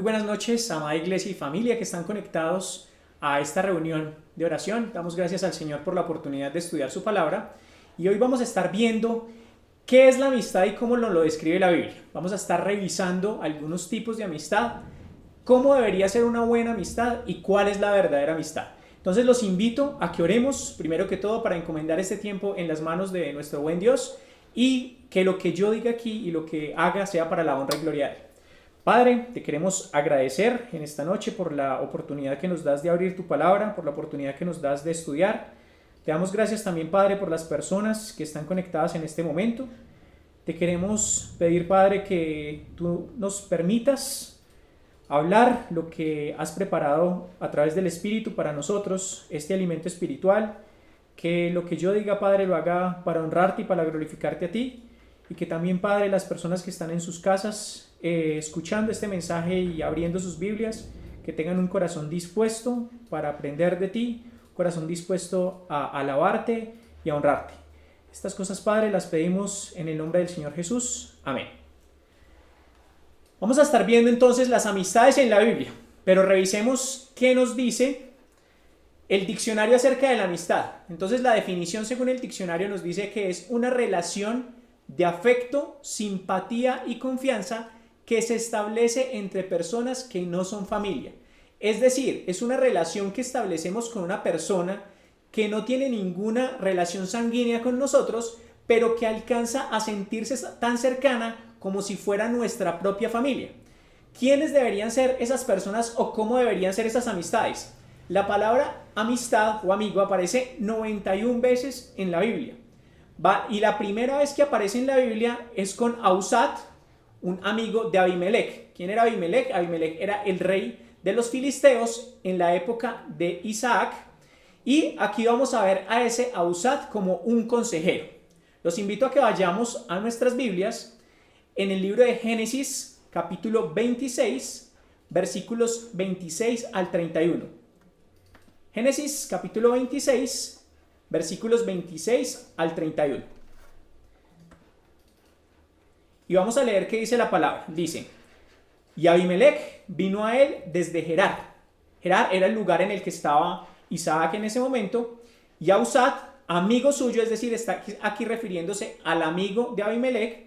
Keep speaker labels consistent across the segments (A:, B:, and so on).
A: buenas noches, amada iglesia y familia que están conectados a esta reunión de oración. Damos gracias al Señor por la oportunidad de estudiar su palabra y hoy vamos a estar viendo qué es la amistad y cómo lo describe la Biblia. Vamos a estar revisando algunos tipos de amistad, cómo debería ser una buena amistad y cuál es la verdadera amistad. Entonces los invito a que oremos primero que todo para encomendar este tiempo en las manos de nuestro buen Dios y que lo que yo diga aquí y lo que haga sea para la honra y gloria de Él. Padre, te queremos agradecer en esta noche por la oportunidad que nos das de abrir tu palabra, por la oportunidad que nos das de estudiar. Te damos gracias también, Padre, por las personas que están conectadas en este momento. Te queremos pedir, Padre, que tú nos permitas hablar lo que has preparado a través del Espíritu para nosotros, este alimento espiritual, que lo que yo diga, Padre, lo haga para honrarte y para glorificarte a ti, y que también, Padre, las personas que están en sus casas escuchando este mensaje y abriendo sus Biblias, que tengan un corazón dispuesto para aprender de ti, un corazón dispuesto a alabarte y a honrarte. Estas cosas, Padre, las pedimos en el nombre del Señor Jesús. Amén. Vamos a estar viendo entonces las amistades en la Biblia, pero revisemos qué nos dice el diccionario acerca de la amistad. Entonces la definición según el diccionario nos dice que es una relación de afecto, simpatía y confianza que se establece entre personas que no son familia. Es decir, es una relación que establecemos con una persona que no tiene ninguna relación sanguínea con nosotros, pero que alcanza a sentirse tan cercana como si fuera nuestra propia familia. ¿Quiénes deberían ser esas personas o cómo deberían ser esas amistades? La palabra amistad o amigo aparece 91 veces en la Biblia. Y la primera vez que aparece en la Biblia es con Ausat, un amigo de Abimelech. ¿Quién era Abimelech? Abimelech era el rey de los filisteos en la época de Isaac. Y aquí vamos a ver a ese Ausat como un consejero. Los invito a que vayamos a nuestras Biblias en el libro de Génesis, capítulo 26, versículos 26 al 31. Génesis, capítulo 26, versículos 26 al 31. Y vamos a leer qué dice la palabra. Dice: y Abimelech vino a él desde Gerar. Gerar era el lugar en el que estaba Isaac en ese momento. Y Ausat, amigo suyo, es decir, está aquí refiriéndose al amigo de Abimelech.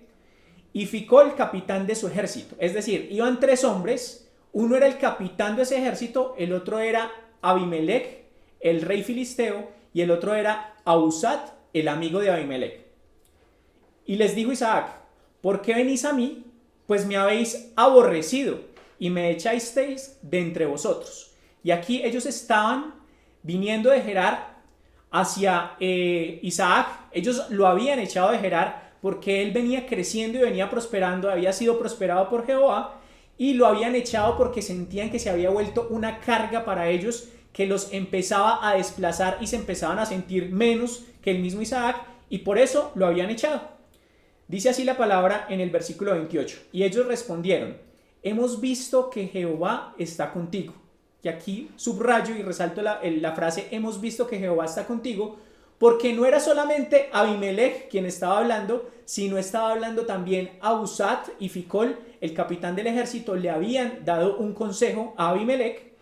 A: Y Ficol, capitán de su ejército. Es decir, iban tres hombres. Uno era el capitán de ese ejército, el otro era Abimelech, el rey filisteo, y el otro era Ausat, el amigo de Abimelech. Y les dijo Isaac: ¿por qué venís a mí? Pues me habéis aborrecido y me echasteis de entre vosotros. Y aquí ellos estaban viniendo de Gerar hacia Isaac. Ellos lo habían echado de Gerar porque él venía creciendo y venía prosperando, había sido prosperado por Jehová, y lo habían echado porque sentían que se había vuelto una carga para ellos, que los empezaba a desplazar y se empezaban a sentir menos que el mismo Isaac, y por eso lo habían echado. Dice así la palabra en el versículo 28. Y ellos respondieron: hemos visto que Jehová está contigo. Y aquí subrayo y resalto la frase hemos visto que Jehová está contigo, porque no era solamente Abimelech quien estaba hablando, sino estaba hablando también Ausat y Ficol, el capitán del ejército. Le habían dado un consejo a Abimelech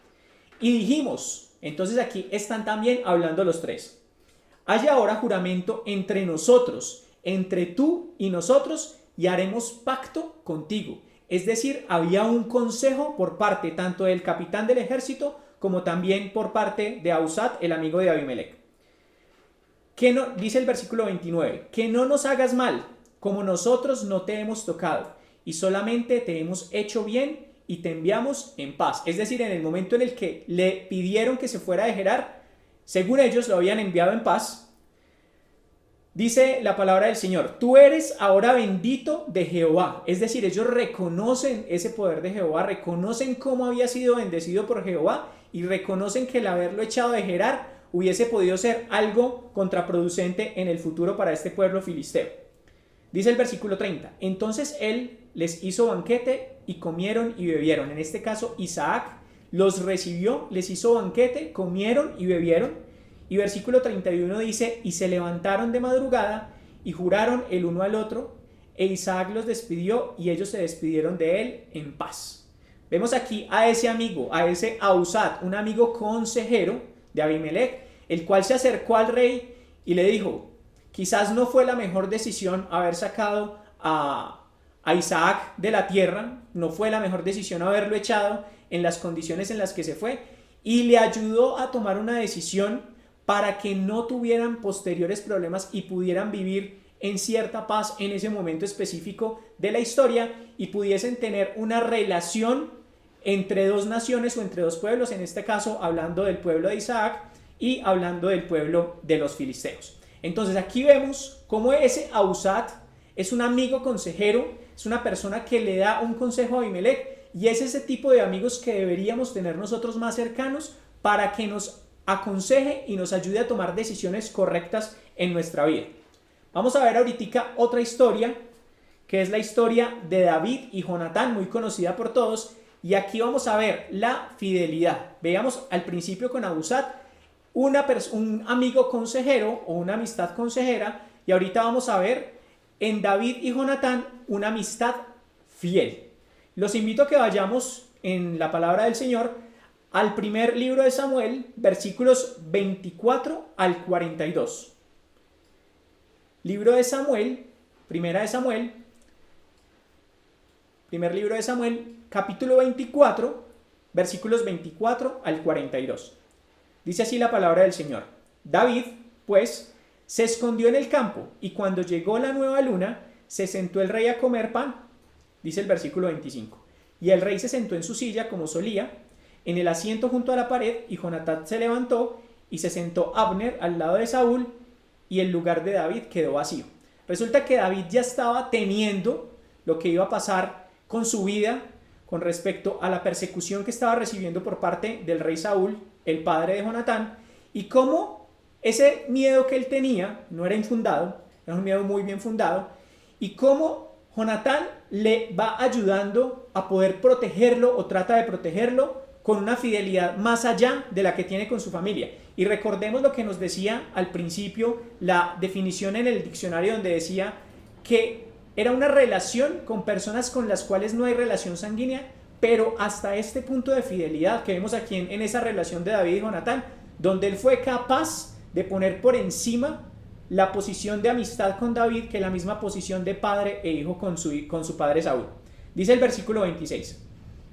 A: y dijimos, entonces aquí están también hablando los tres: hay ahora juramento entre nosotros, entre tú y nosotros, y haremos pacto contigo. Es decir, había un consejo por parte tanto del capitán del ejército como también por parte de Ausat, el amigo de Abimelech. Dice el versículo 29, que no nos hagas mal, como nosotros no te hemos tocado, y solamente te hemos hecho bien y te enviamos en paz. Es decir, en el momento en el que le pidieron que se fuera de Gerar, según ellos lo habían enviado en paz. Dice la palabra del Señor: tú eres ahora bendito de Jehová. Es decir, ellos reconocen ese poder de Jehová, reconocen cómo había sido bendecido por Jehová y reconocen que el haberlo echado de Gerar hubiese podido ser algo contraproducente en el futuro para este pueblo filisteo. Dice el versículo 30, entonces él les hizo banquete y comieron y bebieron. En este caso Isaac los recibió, les hizo banquete, comieron y bebieron. Y versículo 31 dice: y se levantaron de madrugada y juraron el uno al otro, e Isaac los despidió y ellos se despidieron de él en paz. Vemos aquí a ese amigo, a ese Ahuzat, un amigo consejero de Abimelech, el cual se acercó al rey y le dijo, quizás no fue la mejor decisión haber sacado a Isaac de la tierra, no fue la mejor decisión haberlo echado en las condiciones en las que se fue, y le ayudó a tomar una decisión para que no tuvieran posteriores problemas y pudieran vivir en cierta paz en ese momento específico de la historia y pudiesen tener una relación entre dos naciones o entre dos pueblos, en este caso hablando del pueblo de Isaac y hablando del pueblo de los filisteos. Entonces aquí vemos cómo ese Ahuzat es un amigo consejero, es una persona que le da un consejo a Abimelech y es ese tipo de amigos que deberíamos tener nosotros más cercanos para que nos aconseje y nos ayude a tomar decisiones correctas en nuestra vida. Vamos a ver ahorita otra historia, que es la historia de David y Jonatán, muy conocida por todos, y aquí vamos a ver la fidelidad. Veamos al principio con Ahuzat, un amigo consejero o una amistad consejera, y ahorita vamos a ver en David y Jonatán una amistad fiel. Los invito a que vayamos en la palabra del Señor al primer libro de Samuel, versículos 24 al 42. Libro de Samuel, primera de Samuel, primer libro de Samuel, capítulo 24, versículos 24 al 42. Dice así la palabra del Señor. David, pues, se escondió en el campo, y cuando llegó la nueva luna, se sentó el rey a comer pan. Dice el versículo 25. Y el rey se sentó en su silla como solía, en el asiento junto a la pared, y Jonatán se levantó, y se sentó Abner al lado de Saúl, y el lugar de David quedó vacío. Resulta que David ya estaba temiendo lo que iba a pasar con su vida con respecto a la persecución que estaba recibiendo por parte del rey Saúl, el padre de Jonatán, y cómo ese miedo que él tenía no era infundado, era un miedo muy bien fundado, y cómo Jonatán le va ayudando a poder protegerlo o trata de protegerlo con una fidelidad más allá de la que tiene con su familia. Y recordemos lo que nos decía al principio la definición en el diccionario, donde decía que era una relación con personas con las cuales no hay relación sanguínea, pero hasta este punto de fidelidad que vemos aquí en esa relación de David y Jonatán, donde él fue capaz de poner por encima la posición de amistad con David que la misma posición de padre e hijo con su padre Saúl. Dice el versículo 26.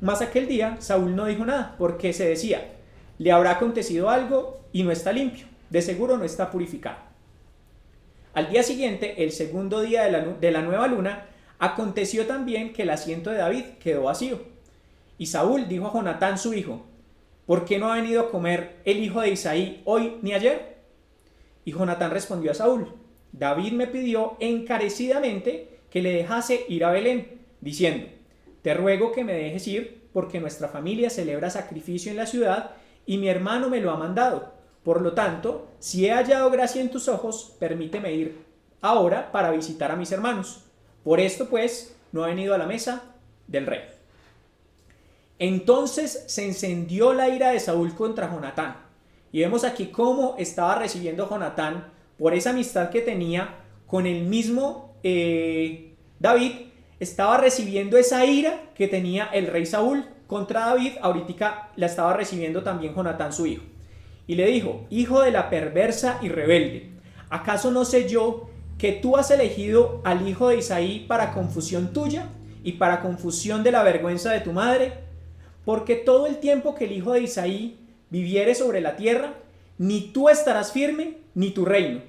A: Mas aquel día Saúl no dijo nada, porque se decía, le habrá acontecido algo y no está limpio, de seguro no está purificado. Al día siguiente, el segundo día de la nueva luna, aconteció también que el asiento de David quedó vacío. Y Saúl dijo a Jonatán su hijo, ¿por qué no ha venido a comer el hijo de Isaí hoy ni ayer? Y Jonatán respondió a Saúl, David me pidió encarecidamente que le dejase ir a Belén, diciendo, te ruego que me dejes ir, porque nuestra familia celebra sacrificio en la ciudad y mi hermano me lo ha mandado. Por lo tanto, si he hallado gracia en tus ojos, permíteme ir ahora para visitar a mis hermanos. Por esto, pues, no he venido a la mesa del rey. Entonces se encendió la ira de Saúl contra Jonatán. Y vemos aquí cómo estaba recibiendo Jonatán por esa amistad que tenía con el mismo David. Estaba recibiendo esa ira que tenía el rey Saúl contra David, ahorita la estaba recibiendo también Jonatán su hijo. Y le dijo, hijo de la perversa y rebelde, ¿acaso no sé yo que tú has elegido al hijo de Isaí para confusión tuya y para confusión de la vergüenza de tu madre? Porque todo el tiempo que el hijo de Isaí viviere sobre la tierra, ni tú estarás firme, ni tu reino.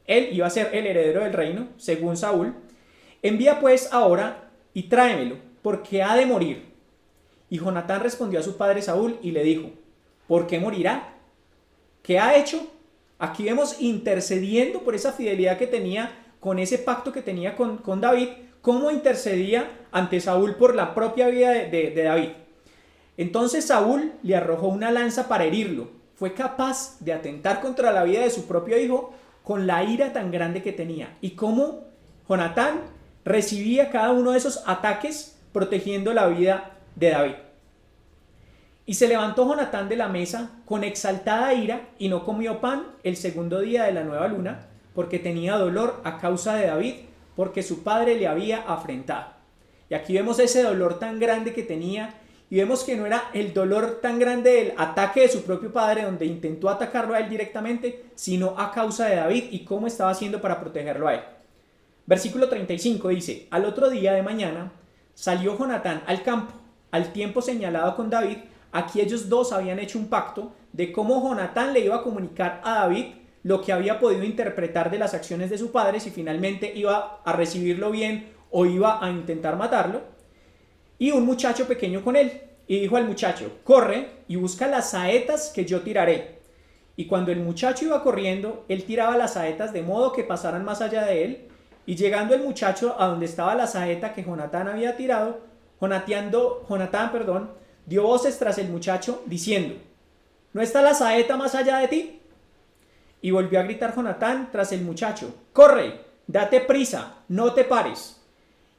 A: Él iba a ser el heredero del reino, según Saúl. Envía pues ahora y tráemelo, porque ha de morir. Y Jonatán respondió a su padre Saúl y le dijo, ¿por qué morirá? ¿Qué ha hecho? Aquí vemos intercediendo por esa fidelidad que tenía, con ese pacto que tenía con David, cómo intercedía ante Saúl por la propia vida de David. Entonces Saúl le arrojó una lanza para herirlo. Fue capaz de atentar contra la vida de su propio hijo con la ira tan grande que tenía. Y cómo Jonatán recibía cada uno de esos ataques protegiendo la vida de David. Y se levantó Jonatán de la mesa con exaltada ira y no comió pan el segundo día de la nueva luna, porque tenía dolor a causa de David, porque su padre le había afrentado. Y aquí vemos ese dolor tan grande que tenía, y y vemos que no era el dolor tan grande del ataque de su propio padre, donde intentó atacarlo a él directamente, sino a causa de David y cómo estaba haciendo para protegerlo a él. Versículo 35 dice: al otro día de mañana salió Jonatán al campo, al tiempo señalado con David. Aquí ellos dos habían hecho un pacto de cómo Jonatán le iba a comunicar a David lo que había podido interpretar de las acciones de su padre, si finalmente iba a recibirlo bien o iba a intentar matarlo. Y un muchacho pequeño con él. Y dijo al muchacho: corre y busca las saetas que yo tiraré. Y cuando el muchacho iba corriendo, él tiraba las saetas de modo que pasaran más allá de él. Y llegando el muchacho a donde estaba la saeta que Jonatán había tirado, Jonatán, dio voces tras el muchacho diciendo: ¿no está la saeta más allá de ti? Y volvió a gritar Jonatán tras el muchacho: corre, date prisa, no te pares.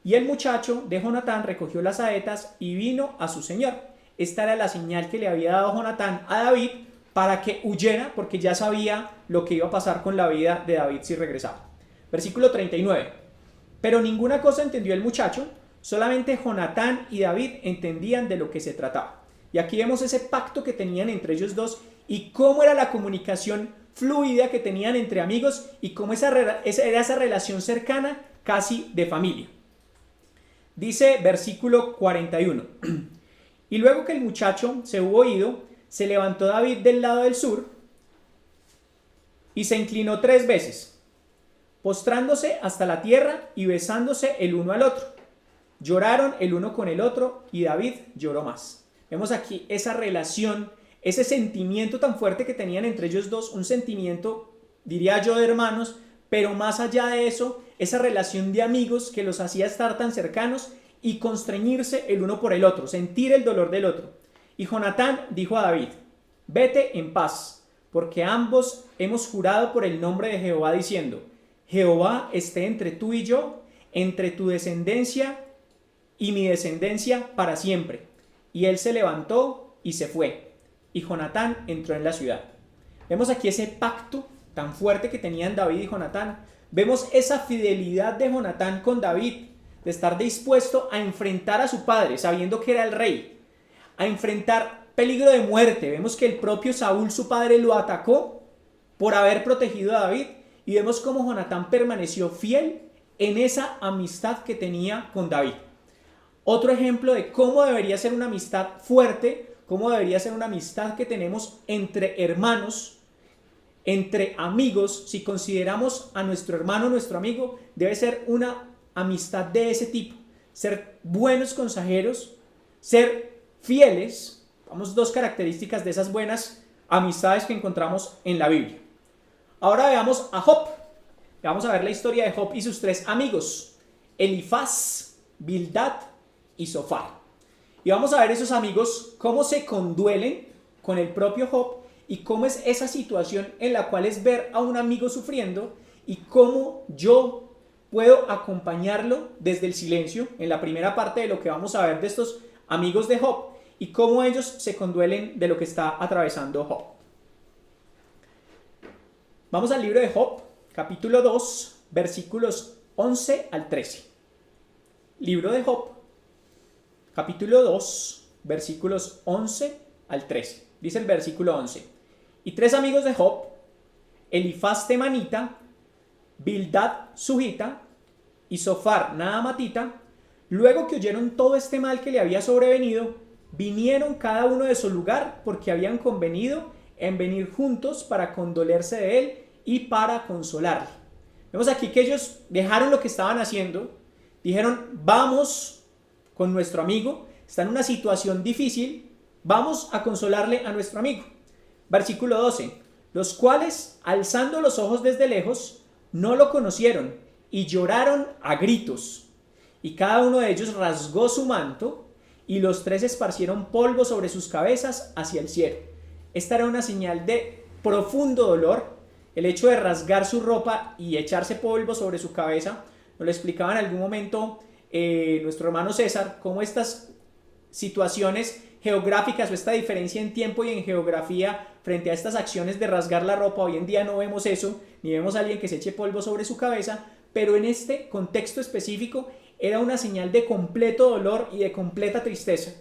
A: Y el muchacho de Jonatán recogió las saetas y vino a su señor. Esta era la señal que le había dado Jonatán a David para que huyera, porque ya sabía lo que iba a pasar con la vida de David si regresaba. Versículo 39. Pero ninguna cosa entendió el muchacho, solamente Jonatán y David entendían de lo que se trataba. Y aquí vemos ese pacto que tenían entre ellos dos y cómo era la comunicación fluida que tenían entre amigos y cómo era esa relación cercana, casi de familia. Dice versículo 41. Y luego que el muchacho se hubo ido, se levantó David del lado del sur y se inclinó 3 veces, postrándose hasta la tierra y besándose el uno al otro. Lloraron el uno con el otro y David lloró más. Vemos aquí esa relación, ese sentimiento tan fuerte que tenían entre ellos dos, un sentimiento, diría yo, de hermanos, pero más allá de eso, esa relación de amigos que los hacía estar tan cercanos y constreñirse el uno por el otro, sentir el dolor del otro. Y Jonatán dijo a David: vete en paz, porque ambos hemos jurado por el nombre de Jehová diciendo: Jehová esté entre tú y yo, entre tu descendencia y mi descendencia para siempre. Y él se levantó y se fue, y Jonatán entró en la ciudad. Vemos aquí ese pacto tan fuerte que tenían David y Jonatán. Vemos esa fidelidad de Jonatán con David, de estar dispuesto a enfrentar a su padre, sabiendo que era el rey, a enfrentar peligro de muerte. Vemos que el propio Saúl, su padre, lo atacó por haber protegido a David, y vemos cómo Jonatán permaneció fiel en esa amistad que tenía con David. Otro ejemplo de cómo debería ser una amistad fuerte, cómo debería ser una amistad que tenemos entre hermanos, entre amigos. Si consideramos a nuestro hermano nuestro amigo, debe ser una amistad de ese tipo. Ser buenos consejeros, ser fieles. Vamos, 2 características de esas buenas amistades que encontramos en la Biblia. Ahora veamos a Job. Vamos a ver la historia de Job y sus 3 amigos: Elifaz, Bildad y Zofar. Y vamos a ver esos amigos cómo se conduelen con el propio Job y cómo es esa situación en la cual es ver a un amigo sufriendo y cómo yo puedo acompañarlo desde el silencio, en la primera parte de lo que vamos a ver de estos amigos de Job, y cómo ellos se conduelen de lo que está atravesando Job. Vamos al libro de Job, capítulo 2, versículos 11 al 13. Libro de Job, capítulo 2, versículos 11 al 13. Dice el versículo 11: y 3 amigos de Job, Elifaz temanita, Bildad sujita y Zofar naamatita, luego que oyeron todo este mal que le había sobrevenido, vinieron cada uno de su lugar, porque habían convenido en venir juntos para condolerse de él y para consolarle. Vemos aquí que ellos dejaron lo que estaban haciendo, dijeron: vamos con nuestro amigo, está en una situación difícil, vamos a consolarle a nuestro amigo. Versículo 12: los cuales, alzando los ojos desde lejos, no lo conocieron y lloraron a gritos, y cada uno de ellos rasgó su manto, y los 3 esparcieron polvo sobre sus cabezas hacia el cielo. Esta era una señal de profundo dolor, el hecho de rasgar su ropa y echarse polvo sobre su cabeza. Nos lo explicaba en algún momento nuestro hermano César, cómo estas situaciones geográficas o esta diferencia en tiempo y en geografía frente a estas acciones de rasgar la ropa, hoy en día no vemos eso, ni vemos a alguien que se eche polvo sobre su cabeza, pero en este contexto específico era una señal de completo dolor y de completa tristeza,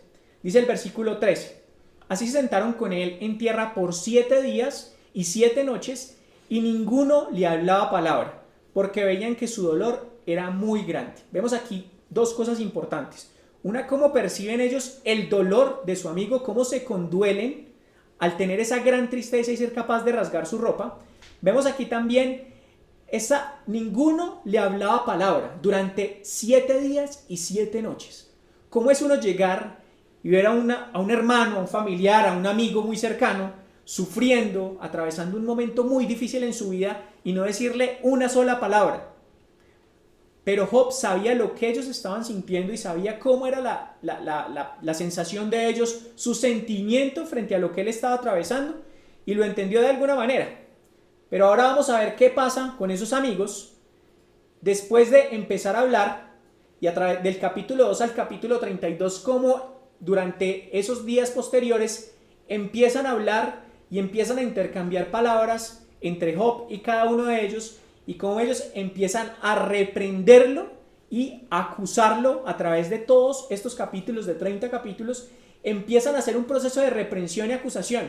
A: Dice el versículo 13: así se sentaron con él en tierra por 7 días y 7 noches, y ninguno le hablaba palabra, porque veían que su dolor era muy grande. Vemos aquí dos cosas importantes. Una, cómo perciben ellos el dolor de su amigo, cómo se conduelen al tener esa gran tristeza y ser capaz de rasgar su ropa. Vemos aquí también ninguno le hablaba palabra durante 7 días y 7 noches. ¿Cómo es uno llegar y ver a un hermano, a un familiar, a un amigo muy cercano, sufriendo, atravesando un momento muy difícil en su vida y no decirle una sola palabra? Pero Job sabía lo que ellos estaban sintiendo y sabía cómo era la sensación de ellos, su sentimiento frente a lo que él estaba atravesando, y lo entendió de alguna manera. Pero ahora vamos a ver qué pasa con esos amigos después de empezar a hablar, y a través del capítulo 2 al capítulo 32, cómo durante esos días posteriores empiezan a hablar y empiezan a intercambiar palabras entre Job y cada uno de ellos, y cómo ellos empiezan a reprenderlo y acusarlo a través de todos estos capítulos, de 30 capítulos, empiezan a hacer un proceso de reprensión y acusación.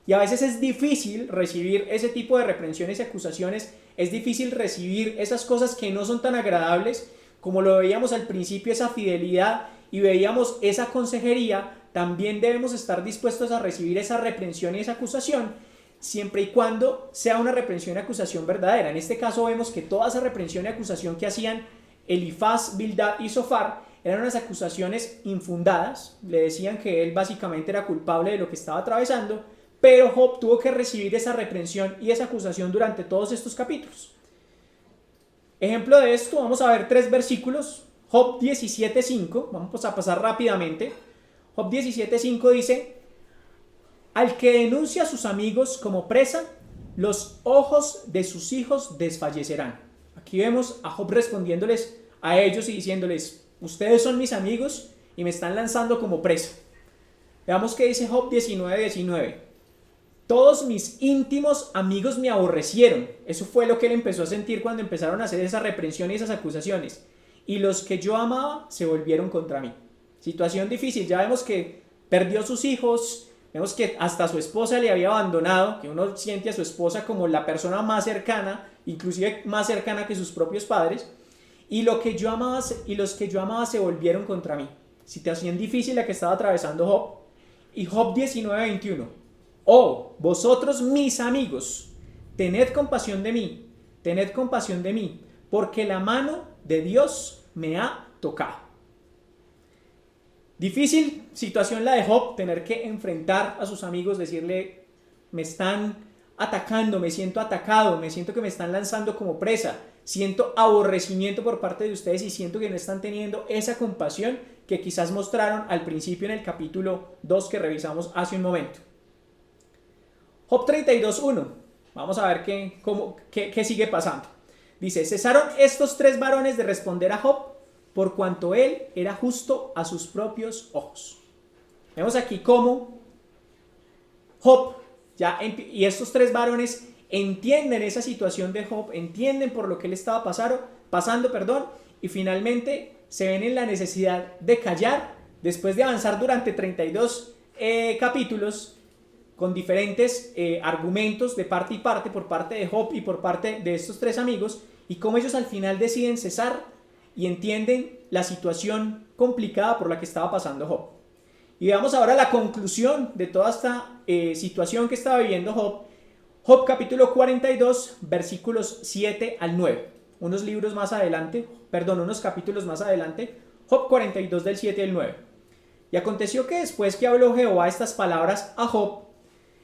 A: Y a veces es difícil recibir ese tipo de reprensiones y acusaciones, es difícil recibir esas cosas que no son tan agradables, como lo veíamos al principio, esa fidelidad, y veíamos esa consejería. También debemos estar dispuestos a recibir esa reprensión y esa acusación, siempre y cuando sea una reprensión y acusación verdadera. En este caso vemos que toda esa reprensión y acusación que hacían Elifaz, Bildad y Zofar eran unas acusaciones infundadas. Le decían que él básicamente era culpable de lo que estaba atravesando, pero Job tuvo que recibir esa reprensión y esa acusación durante todos estos capítulos. Ejemplo de esto, vamos a ver 3 versículos. Job 17:5, vamos a pasar rápidamente. Job 17:5 dice: al que denuncia a sus amigos como presa, los ojos de sus hijos desfallecerán. Aquí vemos a Job respondiéndoles a ellos y diciéndoles: ustedes son mis amigos y me están lanzando como presa. Veamos qué dice Job 19:19. Todos mis íntimos amigos me aborrecieron. Eso fue lo que él empezó a sentir cuando empezaron a hacer esa reprensión y esas acusaciones. Y los que yo amaba se volvieron contra mí. Situación difícil. Ya vemos que perdió sus hijos. Vemos que hasta su esposa le había abandonado, que uno siente a su esposa como la persona más cercana, inclusive más cercana que sus propios padres. Y los que yo amaba se volvieron contra mí. Situación difícil la que estaba atravesando Job. Y Job 19:21. Oh, vosotros mis amigos, tened compasión de mí, porque la mano de Dios me ha tocado. Difícil situación la de Job, tener que enfrentar a sus amigos, decirle: me están atacando, me siento atacado, me siento que me están lanzando como presa, siento aborrecimiento por parte de ustedes y siento que no están teniendo esa compasión que quizás mostraron al principio en el capítulo 2 que revisamos hace un momento. Job 32:1. Vamos a ver qué sigue pasando. Dice: cesaron estos 3 varones de responder a Job, por cuanto él era justo a sus propios ojos. Vemos aquí cómo Job y estos 3 varones entienden esa situación de Job, entienden por lo que él estaba pasando, y finalmente se ven en la necesidad de callar después de avanzar durante 32 capítulos con diferentes argumentos de parte y parte, por parte de Job y por parte de estos 3 amigos, y cómo ellos al final deciden cesar y entienden la situación complicada por la que estaba pasando Job. Y veamos ahora la conclusión de toda esta situación que estaba viviendo Job. Job capítulo 42, versículos 7 al 9. Unos capítulos más adelante, Job 42 del 7 al 9. Y aconteció que después que habló Jehová estas palabras a Job,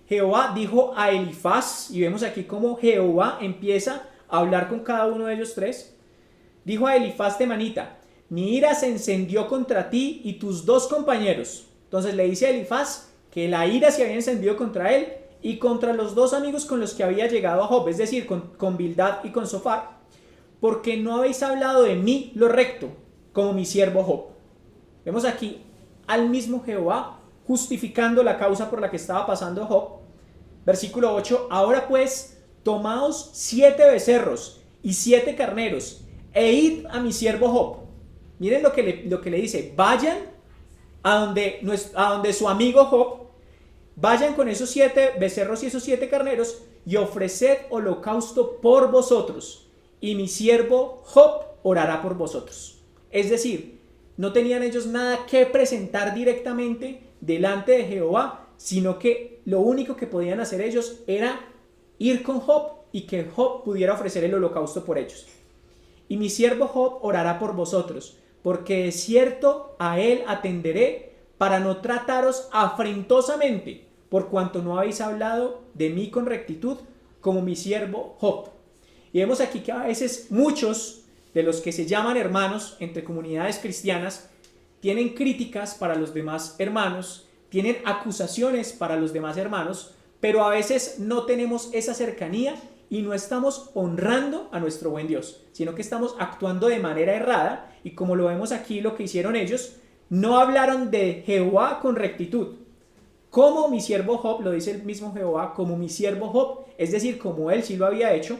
A: Jehová dijo a Elifaz, y vemos aquí cómo Jehová empieza a hablar con cada uno de ellos 3. Dijo a Elifaz temanita: mi ira se encendió contra ti y tus 2 compañeros. Entonces le dice a Elifaz que la ira se había encendido contra él y contra los 2 amigos con los que había llegado a Job, es decir, con Bildad y con Zofar, porque no habéis hablado de mí lo recto, como mi siervo Job. Vemos aquí al mismo Jehová justificando la causa por la que estaba pasando Job. Versículo 8: ahora pues, tomaos 7 becerros y 7 carneros, e id a mi siervo Job. Miren lo que le dice: vayan a donde su amigo Job, vayan con esos 7 becerros y esos 7 carneros y ofreced holocausto por vosotros, y mi siervo Job orará por vosotros. Es decir, no tenían ellos nada que presentar directamente delante de Jehová, sino que lo único que podían hacer ellos era ir con Job y que Job pudiera ofrecer el holocausto por ellos. Y mi siervo Job orará por vosotros, porque de cierto a él atenderé para no trataros afrentosamente, por cuanto no habéis hablado de mí con rectitud, como mi siervo Job. Y vemos aquí que a veces muchos de los que se llaman hermanos entre comunidades cristianas tienen críticas para los demás hermanos, tienen acusaciones para los demás hermanos, pero a veces no tenemos esa cercanía y no estamos honrando a nuestro buen Dios, sino que estamos actuando de manera errada, y como lo vemos aquí, lo que hicieron ellos, no hablaron de Jehová con rectitud. Como mi siervo Job, lo dice el mismo Jehová, como mi siervo Job, es decir, como él sí lo había hecho.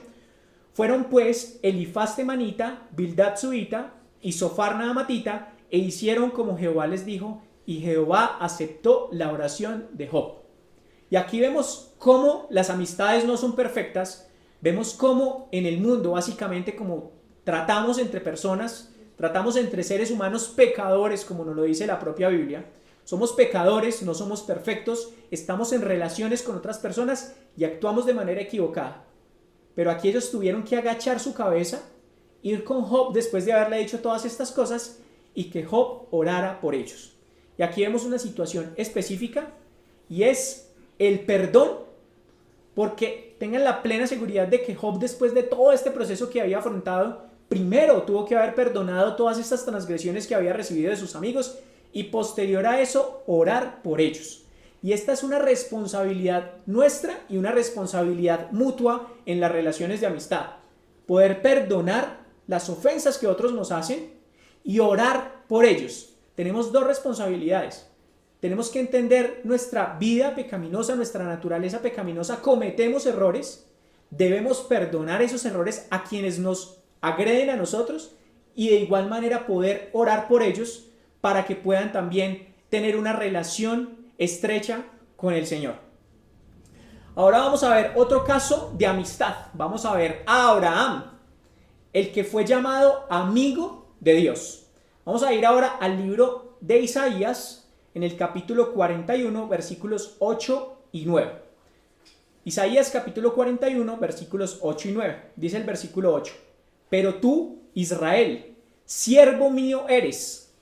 A: Fueron pues Elifaz temanita, Bildad suita y Sofar naamatita, e hicieron como Jehová les dijo, y Jehová aceptó la oración de Job. Y aquí vemos cómo las amistades no son perfectas, vemos cómo en el mundo, básicamente, como tratamos entre personas, tratamos entre seres humanos pecadores, como nos lo dice la propia Biblia. Somos pecadores, no somos perfectos, estamos en relaciones con otras personas y actuamos de manera equivocada. Pero aquí ellos tuvieron que agachar su cabeza, ir con Job después de haberle dicho todas estas cosas y que Job orara por ellos. Y aquí vemos una situación específica y es el perdón, porque tengan la plena seguridad de que Job, después de todo este proceso que había afrontado, primero tuvo que haber perdonado todas estas transgresiones que había recibido de sus amigos y posterior a eso orar por ellos. Y esta es una responsabilidad nuestra y una responsabilidad mutua en las relaciones de amistad. Poder perdonar las ofensas que otros nos hacen y orar por ellos. Tenemos 2 responsabilidades. Tenemos que entender nuestra vida pecaminosa, nuestra naturaleza pecaminosa. Cometemos errores. Debemos perdonar esos errores a quienes nos agreden a nosotros y de igual manera poder orar por ellos para que puedan también tener una relación estrecha con el Señor. Ahora vamos a ver otro caso de amistad. Vamos a ver a Abraham, el que fue llamado amigo de Dios. Vamos a ir ahora al libro de Isaías, en el capítulo 41, versículos 8 y 9. Isaías capítulo 41, versículos 8 y 9. Dice el versículo 8: pero tú, Israel, siervo mío eres.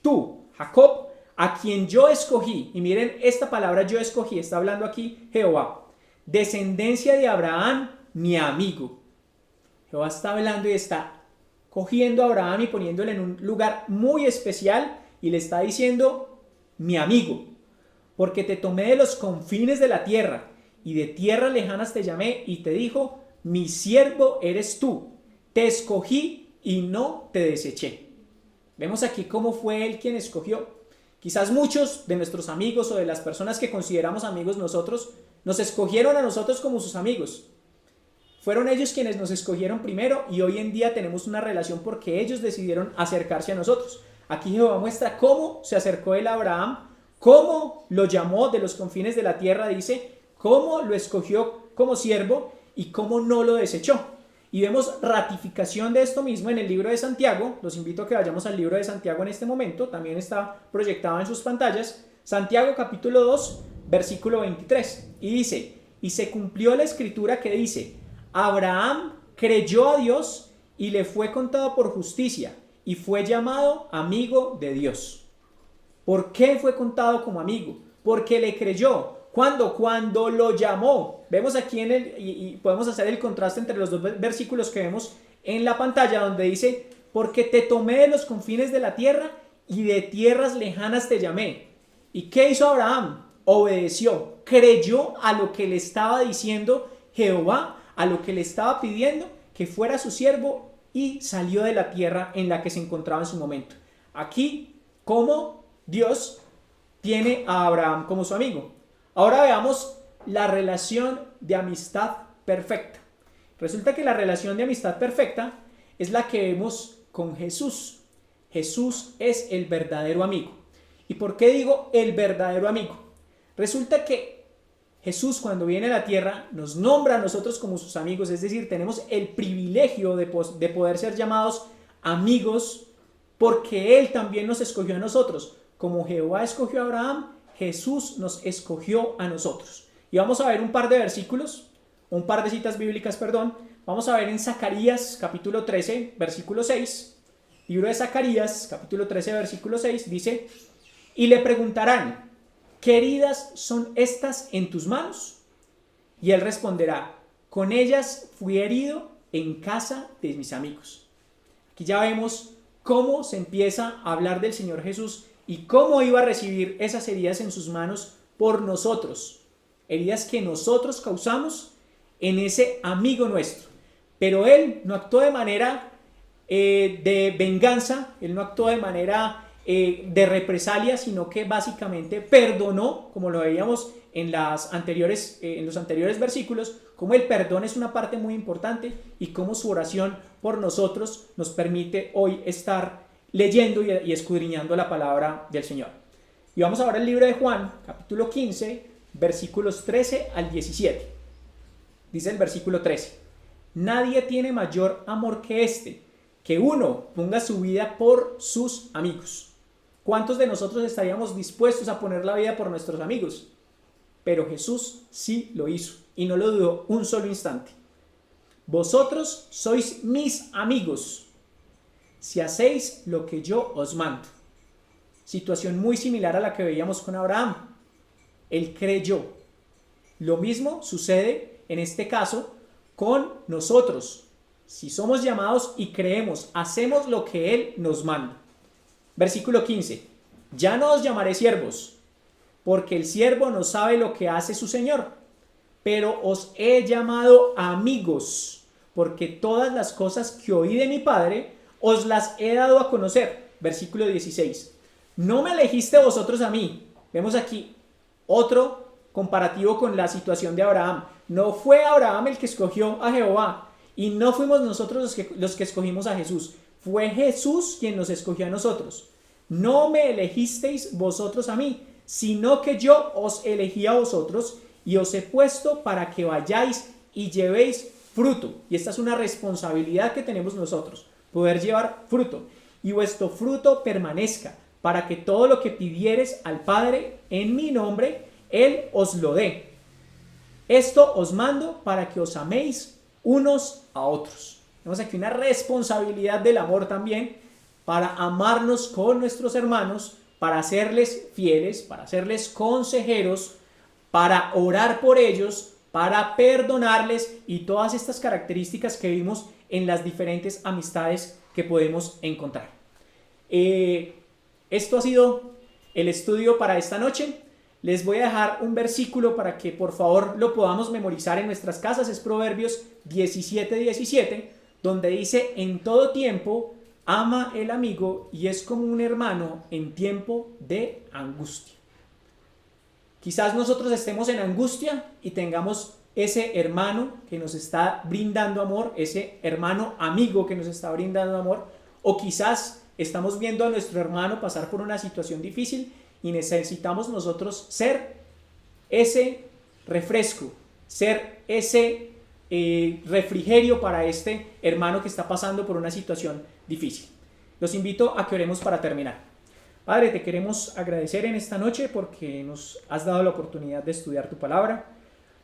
A: Tú, Jacob, a quien yo escogí. Y miren esta palabra yo escogí, está hablando aquí Jehová. Descendencia de Abraham, mi amigo. Jehová está hablando y está cogiendo a Abraham y poniéndole en un lugar muy especial y le está diciendo mi amigo, porque te tomé de los confines de la tierra y de tierras lejanas te llamé y te dijo, mi siervo eres tú, te escogí y no te deseché. Vemos aquí cómo fue él quien escogió. Quizás muchos de nuestros amigos o de las personas que consideramos amigos nosotros, nos escogieron a nosotros como sus amigos. Fueron ellos quienes nos escogieron primero y hoy en día tenemos una relación porque ellos decidieron acercarse a nosotros. Aquí Jehová muestra cómo se acercó él a Abraham, cómo lo llamó de los confines de la tierra, dice, cómo lo escogió como siervo y cómo no lo desechó. Y vemos ratificación de esto mismo en el libro de Santiago. Los invito a que vayamos al libro de Santiago en este momento. También está proyectado en sus pantallas. Santiago capítulo 2, versículo 23. Y dice, y se cumplió la escritura que dice, Abraham creyó a Dios y le fue contado por justicia y fue llamado amigo de Dios. ¿Por qué fue contado como amigo? Porque le creyó. ¿Cuándo? Cuando lo llamó. Vemos aquí y podemos hacer el contraste entre los 2 versículos que vemos en la pantalla, donde dice, porque te tomé de los confines de la tierra y de tierras lejanas te llamé. ¿Y qué hizo Abraham? Obedeció, creyó a lo que le estaba diciendo Jehová, a lo que le estaba pidiendo, que fuera su siervo, y salió de la tierra en la que se encontraba en su momento. Aquí, cómo Dios tiene a Abraham como su amigo. Ahora veamos la relación de amistad perfecta. Resulta que la relación de amistad perfecta es la que vemos con Jesús. Jesús es el verdadero amigo. ¿Y por qué digo el verdadero amigo? Resulta que Jesús, cuando viene a la tierra, nos nombra a nosotros como sus amigos, es decir, tenemos el privilegio de poder ser llamados amigos porque Él también nos escogió a nosotros. Como Jehová escogió a Abraham, Jesús nos escogió a nosotros. Y vamos a ver un par de versículos, un par de citas bíblicas, perdón. Vamos a ver en Zacarías capítulo 13, versículo 6. Libro de Zacarías, capítulo 13, versículo 6, dice: y le preguntarán, ¿qué heridas son estas en tus manos? Y él responderá, con ellas fui herido en casa de mis amigos. Aquí ya vemos cómo se empieza a hablar del Señor Jesús y cómo iba a recibir esas heridas en sus manos por nosotros. Heridas que nosotros causamos en ese amigo nuestro. Pero Él no actuó de manera de venganza, Él no actuó de manera de represalia, sino que básicamente perdonó, como lo veíamos en los anteriores versículos, como el perdón es una parte muy importante y cómo su oración por nosotros nos permite hoy estar leyendo y escudriñando la palabra del Señor. Y vamos ahora al libro de Juan, capítulo 15, versículos 13 al 17. Dice el versículo 13: nadie tiene mayor amor que este, que uno ponga su vida por sus amigos. ¿Cuántos de nosotros estaríamos dispuestos a poner la vida por nuestros amigos? Pero Jesús sí lo hizo y no lo dudó un solo instante. Vosotros sois mis amigos si hacéis lo que yo os mando. Situación muy similar a la que veíamos con Abraham. Él creyó. Lo mismo sucede en este caso con nosotros. Si somos llamados y creemos, hacemos lo que Él nos manda. Versículo 15. Ya no os llamaré siervos, porque el siervo no sabe lo que hace su Señor, pero os he llamado amigos, porque todas las cosas que oí de mi Padre os las he dado a conocer. Versículo 16. No me elegiste vosotros a mí. Vemos aquí otro comparativo con la situación de Abraham. No fue Abraham el que escogió a Jehová y no fuimos nosotros los que escogimos a Jesús. Fue Jesús quien nos escogió a nosotros. No me elegisteis vosotros a mí, sino que yo os elegí a vosotros y os he puesto para que vayáis y llevéis fruto. Y esta es una responsabilidad que tenemos nosotros, poder llevar fruto. Y vuestro fruto permanezca, para que todo lo que pidiereis al Padre en mi nombre, Él os lo dé. Esto os mando para que os améis unos a otros. Tenemos aquí una responsabilidad del amor también, para amarnos con nuestros hermanos, para serles fieles, para serles consejeros, para orar por ellos, para perdonarles y todas estas características que vimos en las diferentes amistades que podemos encontrar. Esto ha sido el estudio para esta noche. Les voy a dejar un versículo para que por favor lo podamos memorizar en nuestras casas. Es Proverbios 17:17, donde dice: en todo tiempo ama el amigo y es como un hermano en tiempo de angustia. Quizás nosotros estemos en angustia y tengamos ese hermano que nos está brindando amor, ese hermano amigo que nos está brindando amor, o quizás estamos viendo a nuestro hermano pasar por una situación difícil y necesitamos nosotros ser ese refresco, ser ese refrigerio para este hermano que está pasando por una situación difícil. Los invito a que oremos para terminar. Padre, te queremos agradecer en esta noche porque nos has dado la oportunidad de estudiar tu palabra.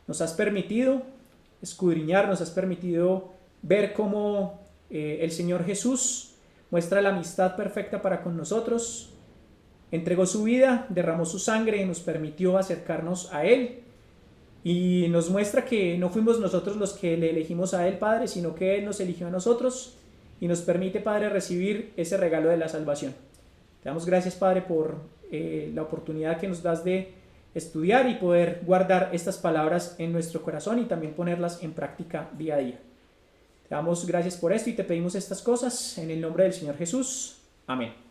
A: Nos has permitido escudriñar, nos has permitido ver cómo el Señor Jesús muestra la amistad perfecta para con nosotros. Entregó su vida, derramó su sangre, nos permitió acercarnos a Él y nos muestra que no fuimos nosotros los que le elegimos a Él, Padre, sino que Él nos eligió a nosotros y nos permite, Padre, recibir ese regalo de la salvación. Te damos gracias, Padre, por la oportunidad que nos das de estudiar y poder guardar estas palabras en nuestro corazón y también ponerlas en práctica día a día. Te damos gracias por esto y te pedimos estas cosas en el nombre del Señor Jesús. Amén.